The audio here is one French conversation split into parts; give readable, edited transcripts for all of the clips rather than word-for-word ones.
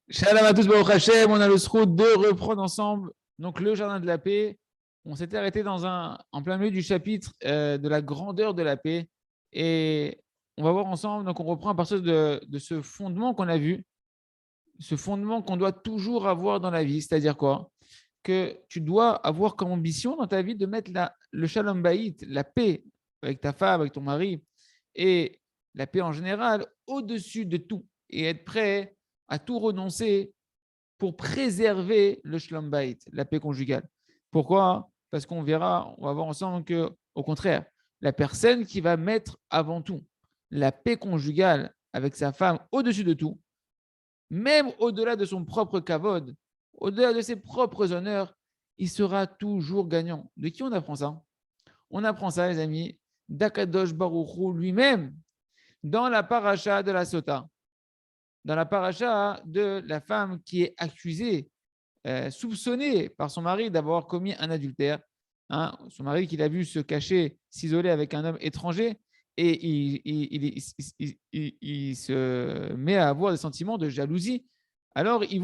Shalom à tous, Baruch Hashem. On a le sroud de reprendre ensemble donc le jardin de la paix. On s'était arrêté en plein milieu du chapitre de la grandeur de la paix. Et on va voir ensemble, donc on reprend à partir de ce fondement qu'on a vu, ce fondement qu'on doit toujours avoir dans la vie, c'est-à-dire quoi? Que tu dois avoir comme ambition dans ta vie de mettre le shalom bayit, la paix avec ta femme, avec ton mari, et la paix en général, au-dessus de tout, et être prêt à tout renoncer pour préserver le shalom bayit, la paix conjugale. Pourquoi? Parce qu'on verra, on va voir ensemble que, au contraire, la personne qui va mettre avant tout la paix conjugale avec sa femme au-dessus de tout, même au-delà de son propre kavod, au-delà de ses propres honneurs, il sera toujours gagnant. De qui on apprend ça? On apprend ça, les amis, d'Akadosh Baruchou lui-même, dans la paracha de la Sota, dans la paracha de la femme qui est accusée, soupçonnée par son mari d'avoir commis un adultère. Hein, son mari qui l'a vu se cacher, s'isoler avec un homme étranger, et il se met à avoir des sentiments de jalousie. Alors, il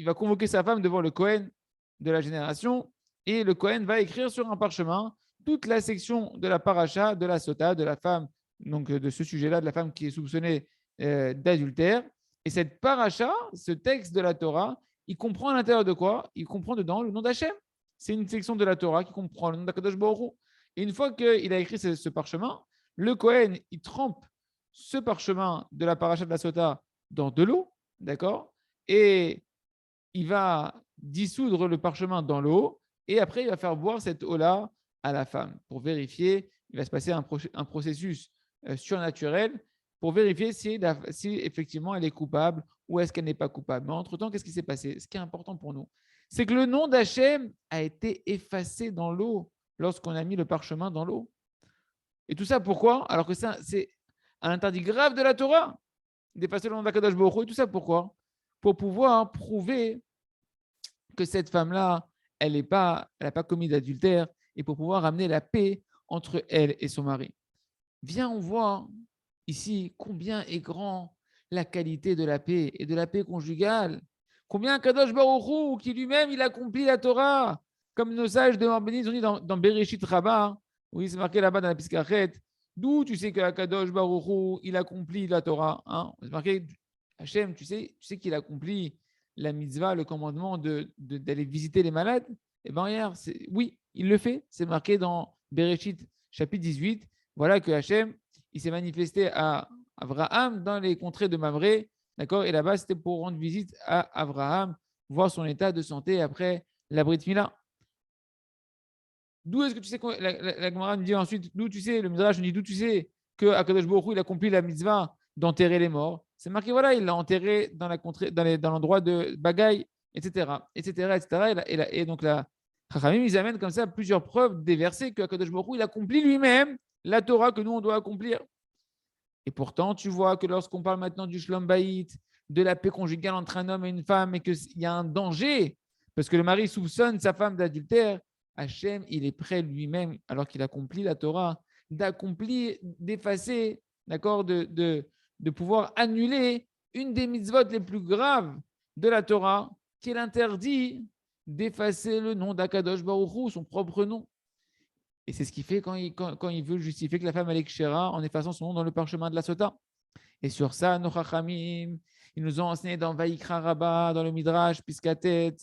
va convoquer sa femme devant le Kohen de la génération, et le Kohen va écrire sur un parchemin toute la section de la paracha, de la sota, de la femme, donc de ce sujet-là, de la femme qui est soupçonnée d'adultère. Et cette paracha, ce texte de la Torah, il comprend à l'intérieur de quoi? Il comprend dedans le nom d'Hachem. C'est une section de la Torah qui comprend le nom d'Akadosh Baruch Hu. Et une fois qu'il a écrit ce parchemin, le Kohen, il trempe ce parchemin de la paracha de la Sota dans de l'eau, d'accord? Et il va dissoudre le parchemin dans l'eau, et après, il va faire boire cette eau-là à la femme pour vérifier. Il va se passer un processus surnaturel pour vérifier si effectivement elle est coupable ou est-ce qu'elle n'est pas coupable. Mais entre-temps, qu'est-ce qui s'est passé? Ce qui est important pour nous, c'est que le nom d'Hachem a été effacé dans l'eau lorsqu'on a mis le parchemin dans l'eau. Et tout ça, pourquoi? Alors que ça, c'est un interdit grave de la Torah, d'effacer le nom d'Akadosh Baruch Hu. Et tout ça, pourquoi? Pour pouvoir prouver que cette femme-là, elle n'a pas commis d'adultère, et pour pouvoir amener la paix entre elle et son mari. Viens, on voit ici combien est grand la qualité de la paix et de la paix conjugale. Combien Kadosh Baruch Hu, qui lui-même, il accomplit la Torah, comme nos sages de Marbénis ont dit dans Bereshit Rabbah, oui, c'est marqué là-bas dans la Piskachet, d'où tu sais que Kadosh Baruch Hu, il accomplit la Torah. Hein? C'est marqué, Hachem, tu sais qu'il accomplit la mitzvah, le commandement d'aller visiter les malades. Eh bien, hier, oui, il le fait. C'est marqué dans Bereshit, chapitre 18. Voilà que Hachem, il s'est manifesté à Abraham dans les contrées de Mamré, d'accord? Et là-bas, c'était pour rendre visite à Abraham, voir son état de santé après la Brit Mila. D'où est-ce que tu sais que la Gemara me dit ensuite, d'où tu sais, le Midrash me dit, d'où tu sais que Akadosh Baruch Hu, il accomplit la mitzvah d'enterrer les morts? C'est marqué, voilà, il l'a enterré dans la contrée, dans l'endroit de Bagaï, etc., etc., etc. Et donc là, Chachamim, ils amènent comme ça plusieurs preuves des versets que Akadosh Baruch Hu, il accomplit lui-même la Torah que nous, on doit accomplir. Et pourtant, tu vois que lorsqu'on parle maintenant du Shlom Bayit, de la paix conjugale entre un homme et une femme, et qu'il y a un danger, parce que le mari soupçonne sa femme d'adultère, Hachem, il est prêt lui-même, alors qu'il accomplit la Torah, d'accomplir, d'effacer, d'accord, de pouvoir annuler une des mitzvot les plus graves de la Torah, qui est l'interdit d'effacer le nom d'Akadosh Baruch Hu, son propre nom. Et c'est ce qu'il fait quand il veut justifier que la femme est kshera en effaçant son nom dans le parchemin de la Sota. Et sur ça, nos chachamim, ils nous ont enseigné dans Vaïkra Rabbah, dans le Midrash, Piskatet,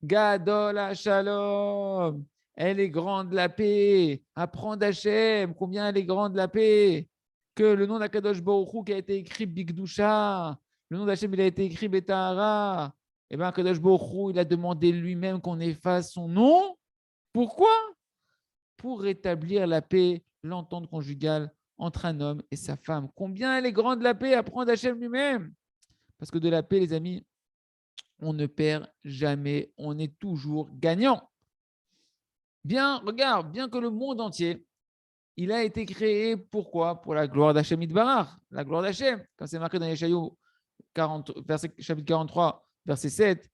Gadol Shalom, elle est grande la paix. Apprends d'Hachem, combien elle est grande la paix. Que le nom d'Akadosh Baruch Hu qui a été écrit Bigdusha, le nom d'Hachem il a été écrit Betahara. Et bien, Akadosh Baruch Hu, il a demandé lui-même qu'on efface son nom. Pourquoi? Pour rétablir la paix, l'entente conjugale entre un homme et sa femme. Combien elle est grande la paix, apprend d'Hachem lui-même. Parce que de la paix, les amis, on ne perd jamais, on est toujours gagnant. Bien, regarde, bien que le monde entier, il a été créé pourquoi? Pour la gloire d'Hachem Idbarach, la gloire d'Hachem. Quand c'est marqué dans Yeshayahu 40, chapitre 43, verset 7,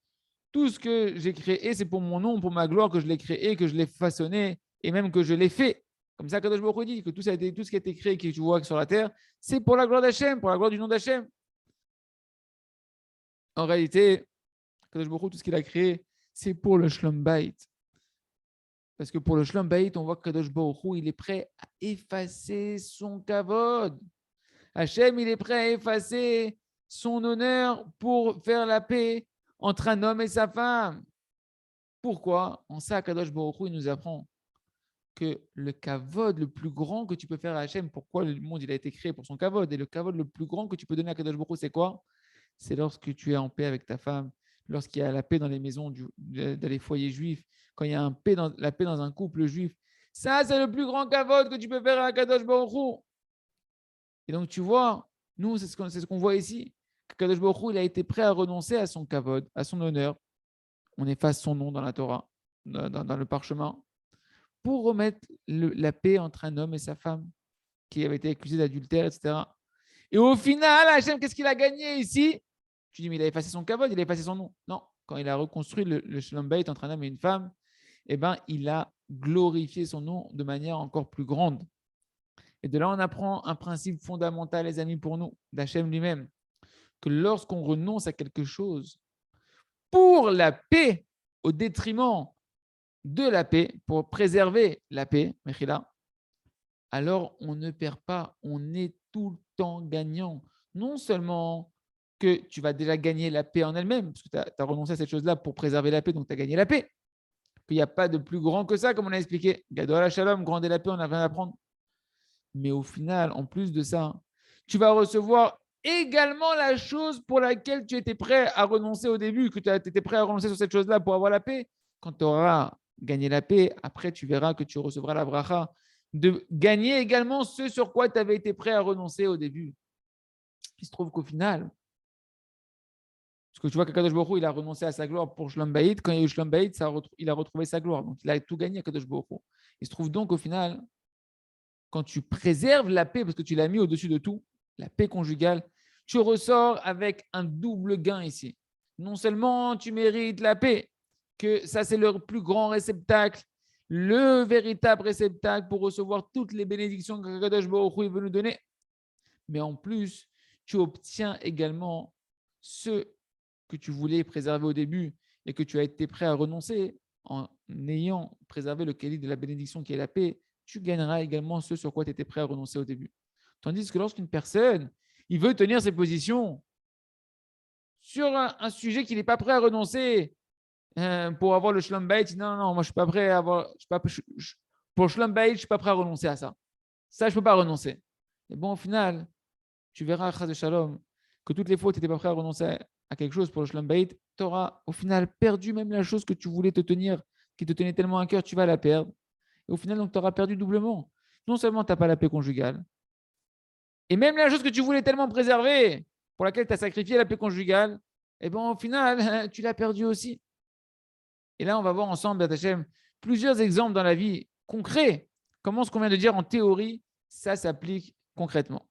tout ce que j'ai créé, c'est pour mon nom, pour ma gloire que je l'ai créé, que je l'ai façonné et même que je l'ai fait. Comme ça, Kadosh Baruch Hu dit que tout ce qui a été créé, que tu vois sur la terre, c'est pour la gloire d'Hachem, pour la gloire du nom d'Hachem. En réalité, Kadosh Baruch Hu, tout ce qu'il a créé, c'est pour le Shlom Bayit. Parce que pour le Shlom Bayit, on voit que Kadosh Baruch Hu, il est prêt à effacer son kavod. Hachem, il est prêt à effacer son honneur pour faire la paix entre un homme et sa femme. Pourquoi? En ça, Kadosh Baruch Hu, il nous apprend que le kavod le plus grand que tu peux faire à Hachem, pourquoi le monde il a été créé pour son kavod, et le kavod le plus grand que tu peux donner à Kadosh Baruch Hu, c'est quoi? C'est lorsque tu es en paix avec ta femme, lorsqu'il y a la paix dans les maisons, dans les foyers juifs, quand il y a la paix dans un couple juif. Ça, c'est le plus grand kavod que tu peux faire à Kadosh Baruch Hu. Et donc, tu vois, nous, c'est ce qu'on voit ici. Kadosh Baruch Hu, il a été prêt à renoncer à son kavod, à son honneur. On efface son nom dans la Torah, dans le parchemin, pour remettre la paix entre un homme et sa femme, qui avait été accusé d'adultère, etc. Et au final, Hachem, qu'est-ce qu'il a gagné ici? Tu dis, mais il a effacé son kavod, il a effacé son nom. Non, quand il a reconstruit le Shalom Bayit entre un homme et une femme, eh ben, il a glorifié son nom de manière encore plus grande. Et de là, on apprend un principe fondamental, les amis, pour nous, d'Hachem lui-même, que lorsqu'on renonce à quelque chose pour la paix, au détriment de la paix, pour préserver la paix, Mechila, alors on ne perd pas, on est tout le temps gagnant. Non seulement que tu vas déjà gagner la paix en elle-même, parce que tu as renoncé à cette chose-là pour préserver la paix, donc tu as gagné la paix. Qu'il n'y a pas de plus grand que ça, comme on a expliqué. Gadol Shalom, grand et la paix, on n'a rien à apprendre. Mais au final, en plus de ça, tu vas recevoir également la chose pour laquelle tu étais prêt à renoncer au début, que tu étais prêt à renoncer sur cette chose-là pour avoir la paix. Quand tu auras gagné la paix, après tu verras que tu recevras la bracha de gagner également ce sur quoi tu avais été prêt à renoncer au début. Il se trouve qu'au final, parce que tu vois qu'Akadosh Baruch Hu, il a renoncé à sa gloire pour Shlom Bayit. Quand il y a eu Shlom Bayit, il a retrouvé sa gloire. Donc, il a tout gagné, Akadosh Baruch Hu. Il se trouve donc au final, quand tu préserves la paix, parce que tu l'as mis au-dessus de tout, la paix conjugale, tu ressors avec un double gain ici. Non seulement tu mérites la paix, que ça c'est le plus grand réceptacle, le véritable réceptacle pour recevoir toutes les bénédictions que Kadosh Baruch Hu veut nous donner, mais en plus, tu obtiens également ce que tu voulais préserver au début et que tu as été prêt à renoncer en ayant préservé le calice de la bénédiction qui est la paix, tu gagneras également ce sur quoi tu étais prêt à renoncer au début. Tandis que lorsqu'une personne, il veut tenir ses positions sur un sujet qu'il n'est pas prêt à renoncer pour avoir le Shalom Bayit, non, non, moi je suis pas prêt à avoir, pour le Shalom Bayit, je ne suis pas prêt à renoncer à ça. Ça, je ne peux pas renoncer. Et bon, au final, tu verras, Chaz de Shalom, que toutes les fois où tu n'étais pas prêt à renoncer à quelque chose pour le Shalom Bayit, tu auras au final perdu même la chose que tu voulais te tenir, qui te tenait tellement à cœur, tu vas la perdre. Et au final, tu auras perdu doublement. Non seulement tu n'as pas la paix conjugale, et même la chose que tu voulais tellement préserver, pour laquelle tu as sacrifié la paix conjugale, et bien au final, tu l'as perdu aussi. Et là, on va voir ensemble, Batachem, plusieurs exemples dans la vie concrets. Comment ce qu'on vient de dire en théorie, ça s'applique concrètement.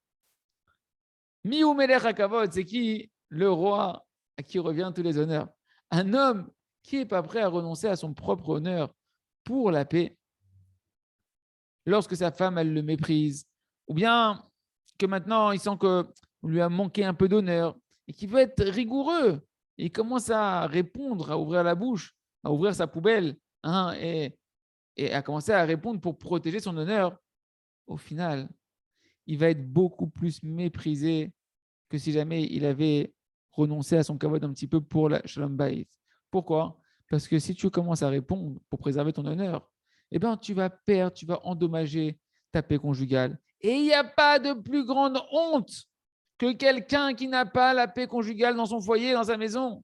Miou Melech HaKavod, c'est qui? Le roi à qui revient tous les honneurs. Un homme qui n'est pas prêt à renoncer à son propre honneur pour la paix. Lorsque sa femme, elle le méprise, ou bien que maintenant, il sent qu'on lui a manqué un peu d'honneur et qu'il veut être rigoureux. Et il commence à répondre, à ouvrir la bouche, à ouvrir sa poubelle et à commencer à répondre pour protéger son honneur. Au final, il va être beaucoup plus méprisé que si jamais il avait renoncé à son kavod un petit peu pour la Shalom Bayit. Pourquoi? Parce que si tu commences à répondre pour préserver ton honneur, eh ben, tu vas perdre, tu vas endommager ta paix conjugale. Et il n'y a pas de plus grande honte que quelqu'un qui n'a pas la paix conjugale dans son foyer, dans sa maison.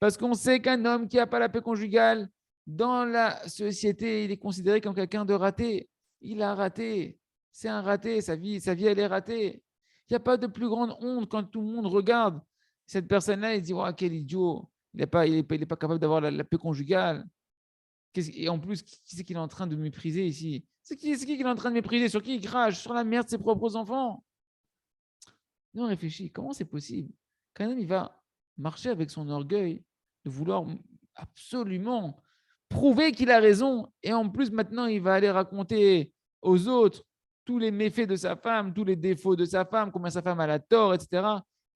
Parce qu'on sait qu'un homme qui n'a pas la paix conjugale, dans la société, il est considéré comme quelqu'un de raté. Il a raté. C'est un raté. Sa vie, elle est ratée. Il n'y a pas de plus grande honte quand tout le monde regarde cette personne-là et dit oh, quel idiot. Il n'est pas capable d'avoir la paix conjugale. Et en plus, qui c'est qu'il est en train de mépriser ici? C'est qui qu'il est en train de mépriser? Sur qui il crache? Sur la merde de ses propres enfants? Non, réfléchis, comment c'est possible qu'un homme il va marcher avec son orgueil de vouloir absolument prouver qu'il a raison et en plus maintenant il va aller raconter aux autres tous les méfaits de sa femme, tous les défauts de sa femme, combien sa femme a la tort, etc.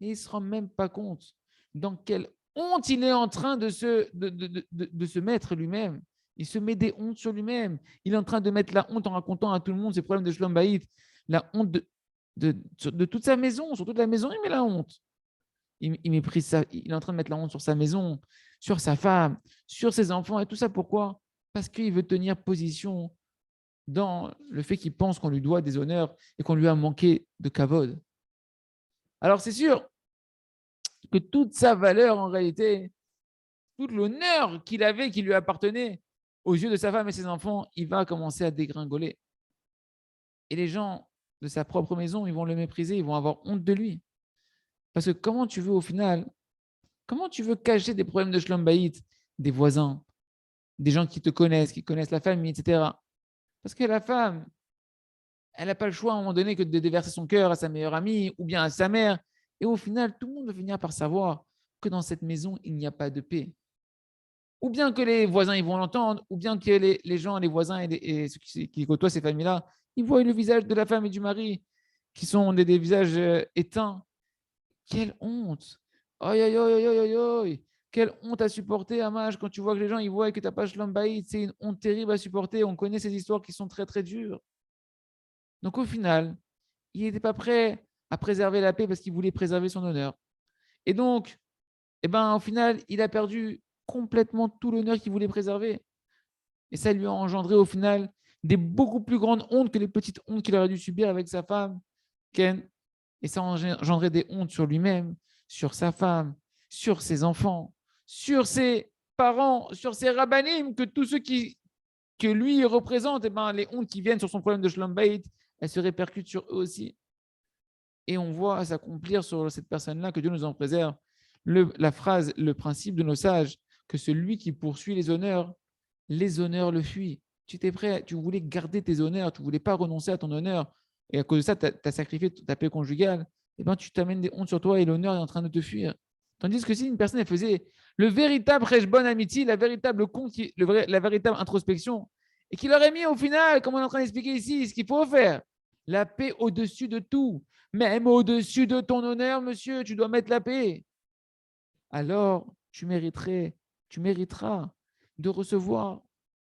Et il ne se rend même pas compte dans quelle honte il est en train de se mettre lui-même. Il se met des hontes sur lui-même. Il est en train de mettre la honte en racontant à tout le monde ses problèmes de Shlom Bayit, la honte de toute sa maison, sur toute la maison, il met la honte. Il méprise ça, il est en train de mettre la honte sur sa maison, sur sa femme, sur ses enfants, et tout ça pourquoi? Parce qu'il veut tenir position dans le fait qu'il pense qu'on lui doit des honneurs et qu'on lui a manqué de kavod. Alors c'est sûr que toute sa valeur en réalité, tout l'honneur qu'il avait, qui lui appartenait aux yeux de sa femme et ses enfants, il va commencer à dégringoler. Et les gens de sa propre maison, ils vont le mépriser, ils vont avoir honte de lui. Parce que comment tu veux au final, comment tu veux cacher des problèmes de Shlom Bayit des voisins, des gens qui te connaissent, qui connaissent la famille, etc. Parce que la femme, elle n'a pas le choix à un moment donné que de déverser son cœur à sa meilleure amie ou bien à sa mère. Et au final, tout le monde va finir par savoir que dans cette maison, il n'y a pas de paix. Ou bien que les voisins ils vont l'entendre, ou bien que les gens, les voisins et ceux qui côtoient ces familles-là, ils voient le visage de la femme et du mari qui sont des visages éteints. Quelle honte! Aïe, aïe, aïe, aïe, aïe, aïe! Quelle honte à supporter, Amash, quand tu vois que les gens ils voient que tu n'as pas Shlom Bayit. C'est une honte terrible à supporter. On connaît ces histoires qui sont très, très dures. Donc au final, il n'était pas prêt à préserver la paix parce qu'il voulait préserver son honneur. Et donc, au final, il a perdu complètement tout l'honneur qu'il voulait préserver. Et ça lui a engendré au final des beaucoup plus grandes hontes que les petites hontes qu'il aurait dû subir avec sa femme, Ken. Et ça a engendré des hontes sur lui-même, sur sa femme, sur ses enfants, sur ses parents, sur ses rabbanim, que tous ceux que lui représente, les hontes qui viennent sur son problème de Shlom Bayit, elles se répercutent sur eux aussi. Et on voit s'accomplir sur cette personne-là, que Dieu nous en préserve, la phrase, le principe de nos sages, que celui qui poursuit les honneurs le fuient. Tu étais prêt, tu voulais garder tes honneurs, tu ne voulais pas renoncer à ton honneur, et à cause de ça, tu as sacrifié ta paix conjugale, tu t'amènes des hontes sur toi et l'honneur est en train de te fuir. Tandis que si une personne elle faisait le véritable Reshbon Amiti, la véritable compte, la véritable introspection, et qu'il aurait mis au final, comme on est en train d'expliquer ici, ce qu'il faut faire, la paix au-dessus de tout, même au-dessus de ton honneur, monsieur, tu dois mettre la paix. Alors, tu mériteras de recevoir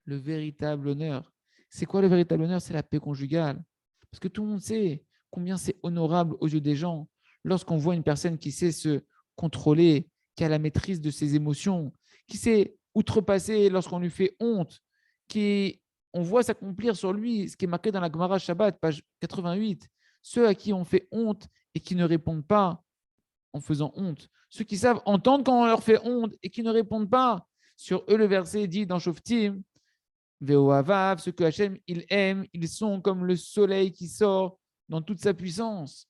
le véritable honneur. C'est quoi le véritable honneur? C'est la paix conjugale. Parce que tout le monde sait combien c'est honorable aux yeux des gens lorsqu'on voit une personne qui sait se contrôler, qui a la maîtrise de ses émotions, qui sait outrepasser lorsqu'on lui fait honte, on voit s'accomplir sur lui ce qui est marqué dans la Gemara Shabbat, page 88. Ceux à qui on fait honte et qui ne répondent pas en faisant honte. Ceux qui savent entendre quand on leur fait honte et qui ne répondent pas. Sur eux, le verset dit dans Shoftim, Ve'ohavav, ceux que Hachem il aime, ils sont comme le soleil qui sort dans toute sa puissance.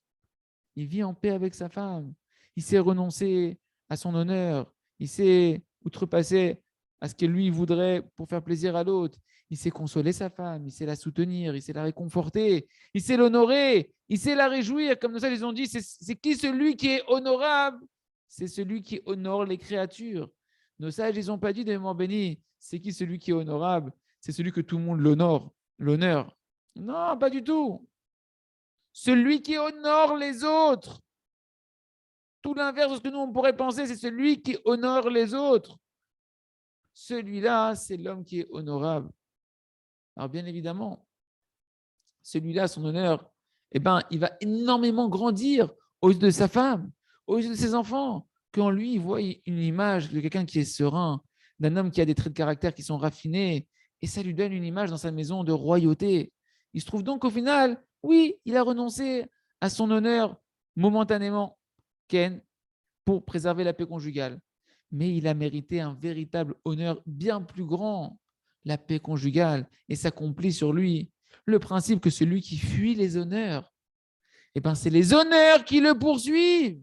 Il vit en paix avec sa femme. Il sait renoncer à son honneur. Il sait outrepasser à ce que lui voudrait pour faire plaisir à l'autre. Il sait consoler sa femme, il sait la soutenir, il sait la réconforter, il sait l'honorer, il sait la réjouir. Comme nous ça, ils ont dit, c'est qui celui qui est honorable? C'est celui qui honore les créatures. Nos sages, ils n'ont pas dit de mémoire béni, c'est qui celui qui est honorable? C'est celui que tout le monde l'honneur. Non, pas du tout. Celui qui honore les autres. Tout l'inverse de ce que nous, on pourrait penser, c'est celui qui honore les autres. Celui-là, c'est l'homme qui est honorable. Alors, bien évidemment, celui-là, son honneur, il va énormément grandir aux yeux de sa femme, aux yeux de ses enfants. Quand lui, il voit une image de quelqu'un qui est serein, d'un homme qui a des traits de caractère qui sont raffinés, et ça lui donne une image dans sa maison de royauté. Il se trouve donc qu'au final, oui, il a renoncé à son honneur momentanément, Ken, pour préserver la paix conjugale. Mais il a mérité un véritable honneur bien plus grand, la paix conjugale, et s'accomplit sur lui le principe que celui qui fuit les honneurs, c'est les honneurs qui le poursuivent.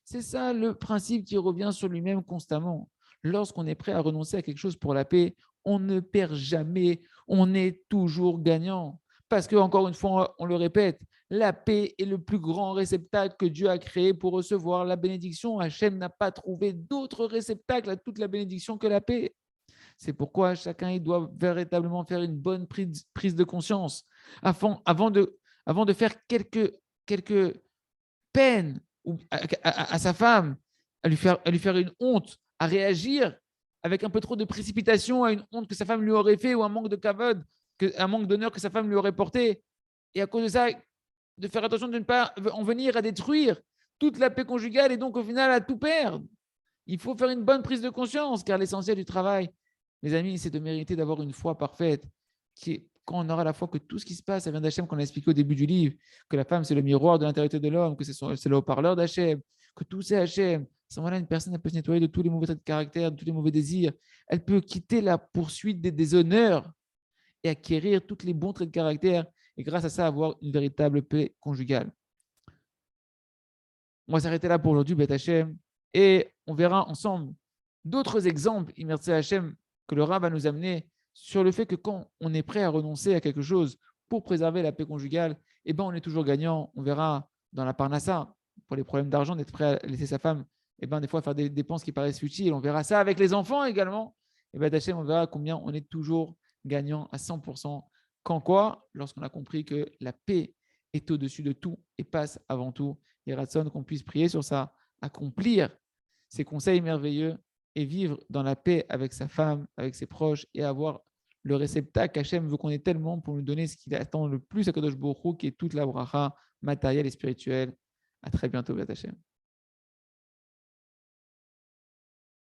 C'est ça le principe qui revient sur lui-même constamment. Lorsqu'on est prêt à renoncer à quelque chose pour la paix, on ne perd jamais, on est toujours gagnant. Parce que, encore une fois, on le répète, la paix est le plus grand réceptacle que Dieu a créé pour recevoir la bénédiction. Hachem n'a pas trouvé d'autre réceptacle à toute la bénédiction que la paix. C'est pourquoi chacun il doit véritablement faire une bonne prise de conscience avant de faire quelques peines à sa femme à lui faire une honte, à réagir avec un peu trop de précipitation à une honte que sa femme lui aurait fait ou un manque de kavod, un manque d'honneur que sa femme lui aurait porté. Et à cause de ça, de faire attention de ne pas en venir à détruire toute la paix conjugale et donc au final à tout perdre. Il faut faire une bonne prise de conscience car l'essentiel du travail, mes amis, c'est de mériter d'avoir une foi parfaite qui est quand on aura la foi que tout ce qui se passe, ça vient d'Hachem, qu'on a expliqué au début du livre, que la femme, c'est le miroir de l'intériorité de l'homme, que c'est le haut-parleur d'Hachem, que tout c'est Hachem. À ce moment-là, une personne elle peut se nettoyer de tous les mauvais traits de caractère, de tous les mauvais désirs. Elle peut quitter la poursuite des déshonneurs et acquérir tous les bons traits de caractère et grâce à ça avoir une véritable paix conjugale. On va s'arrêter là pour aujourd'hui, Beth Hachem, et on verra ensemble d'autres exemples, merci Hachem, que le Rav va nous amener sur le fait que quand on est prêt à renoncer à quelque chose pour préserver la paix conjugale, eh ben on est toujours gagnant. On verra dans la Parnassa, pour les problèmes d'argent, d'être prêt à laisser sa femme, eh ben des fois faire des dépenses qui paraissent futiles. On verra ça avec les enfants également. Et ben Hachem, on verra combien on est toujours gagnant à 100%. Quand quoi? Lorsqu'on a compris que la paix est au-dessus de tout et passe avant tout. Et Ratson, qu'on puisse prier sur ça, accomplir ces conseils merveilleux et vivre dans la paix avec sa femme, avec ses proches et avoir le réceptacle qu'Hachem veut qu'on ait tellement pour nous donner ce qu'il attend le plus à Kadosh Baruch Hu, qui est toute la bracha matérielle et spirituelle. À très bientôt, Beth Hachem.